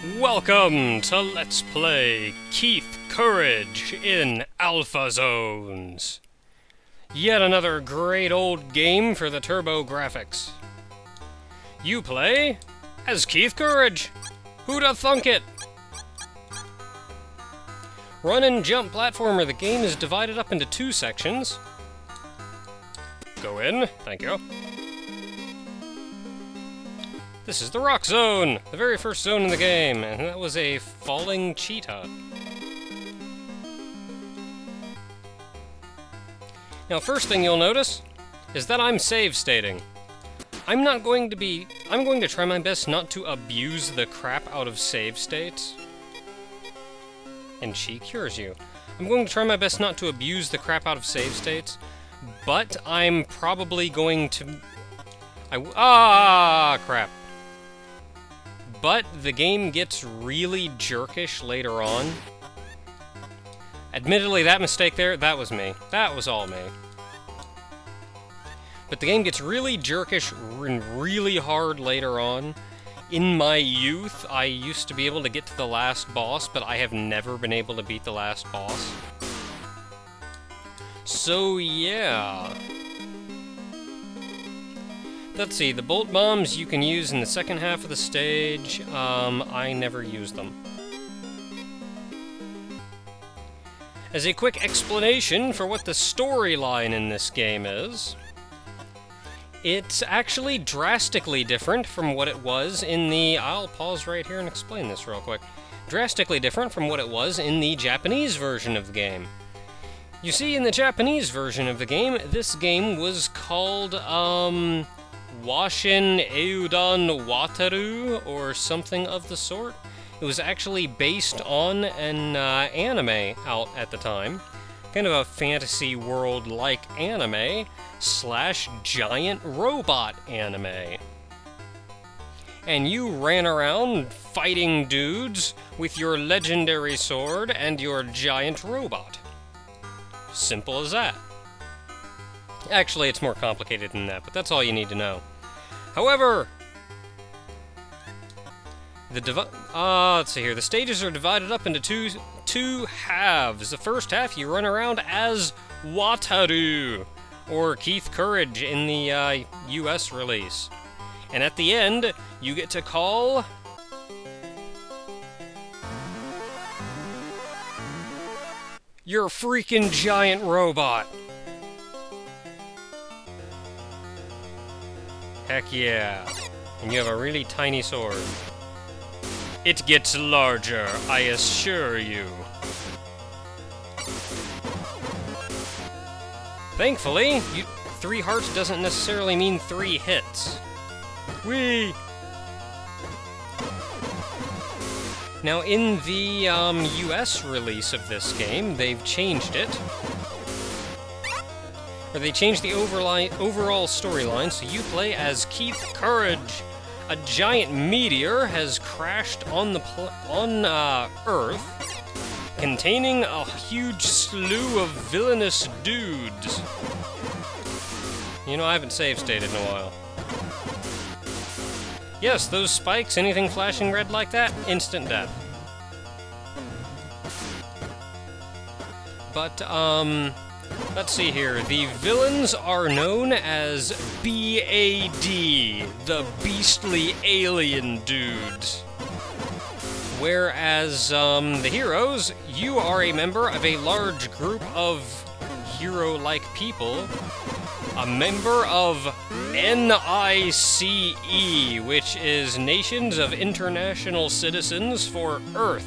Welcome to Let's Play Keith Courage in Alpha Zones. Yet another great old game for the Turbografx. You play as Keith Courage. Who'da thunk it? Run and jump platformer. The game is divided up into two sections. Go in. Thank you. This is the Rock Zone, the very first zone in the game, and that was a falling cheetah. Now, first thing you'll notice is that I'm save stating. I'm going to try my best not to abuse the crap out of save states. And she cures you. I'm going to try my best not to abuse the crap out of save states, but I'm probably going to... crap. But the game gets really jerkish later on. Admittedly, that mistake there, that was me. That was all me. But the game gets really jerkish and really hard later on. In my youth, I used to be able to get to the last boss, but I have never been able to beat the last boss. So, yeah. Let's see, the bolt bombs you can use in the second half of the stage. I never use them. As a quick explanation for what the storyline in this game is, it's actually drastically different from what it was in the... I'll pause right here and explain this real quick. Drastically different from what it was in the Japanese version of the game. You see, in the Japanese version of the game, this game was called, Mashin Eiyūden Wataru, or something of the sort. It was actually based on an anime out at the time. Kind of a fantasy world-like anime / giant robot anime. And you ran around fighting dudes with your legendary sword and your giant robot. Simple as that. Actually, it's more complicated than that, but that's all you need to know. However, let's see here. The stages are divided up into two halves. The first half, you run around as Wataru, or Keith Courage in the US release. And at the end, you get to call... your freaking giant robot. Heck yeah. And you have a really tiny sword. It gets larger, I assure you. Thankfully, 3 hearts doesn't necessarily mean 3 hits. Whee! Now, in the US release of this game, they've changed it. Or they changed the overall storyline, so you play as Keith Courage. A giant meteor has crashed on Earth, containing a huge slew of villainous dudes. You know, I haven't save stated in a while. Yes, those spikes, anything flashing red like that, instant death. But, let's see here. The villains are known as B.A.D, the beastly alien dudes. Whereas, the heroes, you are a member of a large group of hero-like people. A member of N.I.C.E, which is Nations of International Citizens for Earth.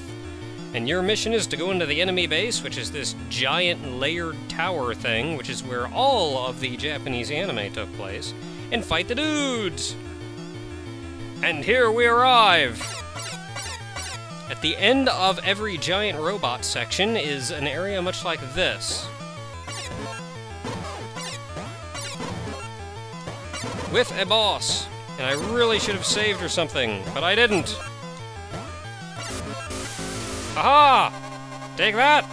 And your mission is to go into the enemy base, which is this giant layered tower thing, which is where all of the Japanese anime took place, and fight the dudes! And here we arrive! At the end of every giant robot section is an area much like this. With a boss. And I really should have saved or something, but I didn't. Aha! Take that!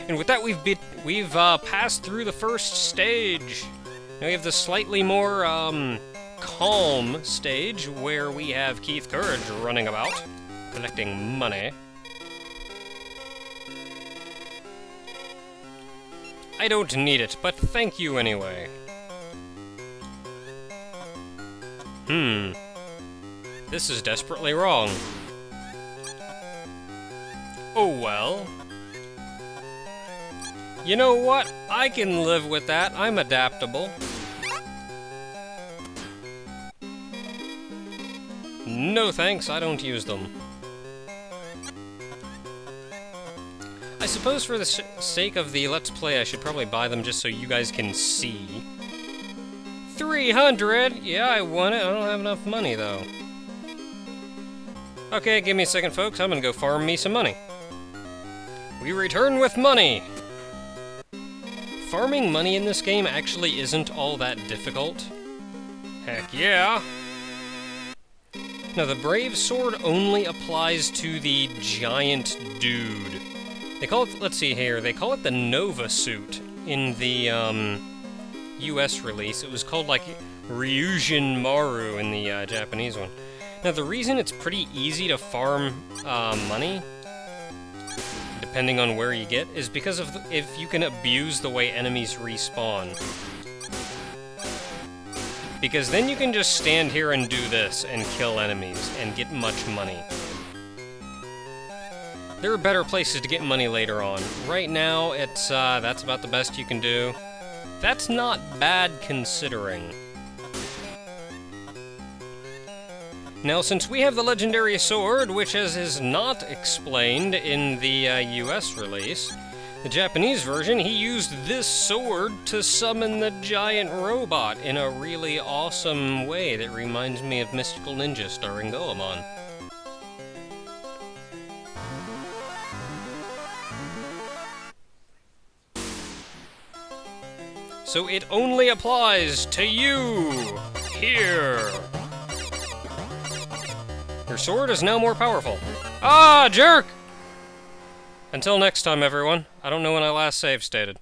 And with that, we've passed through the first stage. Now we have the slightly more calm stage where we have Keith Courage running about, collecting money. I don't need it, but thank you anyway. This is desperately wrong. Oh well. You know what? I can live with that. I'm adaptable. No thanks, I don't use them. I suppose for the sake of the Let's Play, I should probably buy them just so you guys can see. 300? Yeah, I want it. I don't have enough money, though. Okay, give me a second, folks. I'm gonna go farm me some money. We return with money! Farming money in this game actually isn't all that difficult. Heck yeah! Now, the Brave Sword only applies to the giant dude. They call it, let's see here, they call it the Nova Suit in the, US release. It was called, like, Ryujinmaru in the, Japanese one. Now, the reason it's pretty easy to farm, money, depending on where you get, is because of if you can abuse the way enemies respawn. Because then you can just stand here and do this and kill enemies and get much money. There are better places to get money later on. Right now, it's, that's about the best you can do. That's not bad considering. Now, since we have the legendary sword, which is not explained in the US release, the Japanese version, he used this sword to summon the giant robot in a really awesome way that reminds me of Mystical Ninja starring Goemon. So it only applies to you! Here! Your sword is now more powerful. Ah, jerk! Until next time, everyone. I don't know when I last save stated.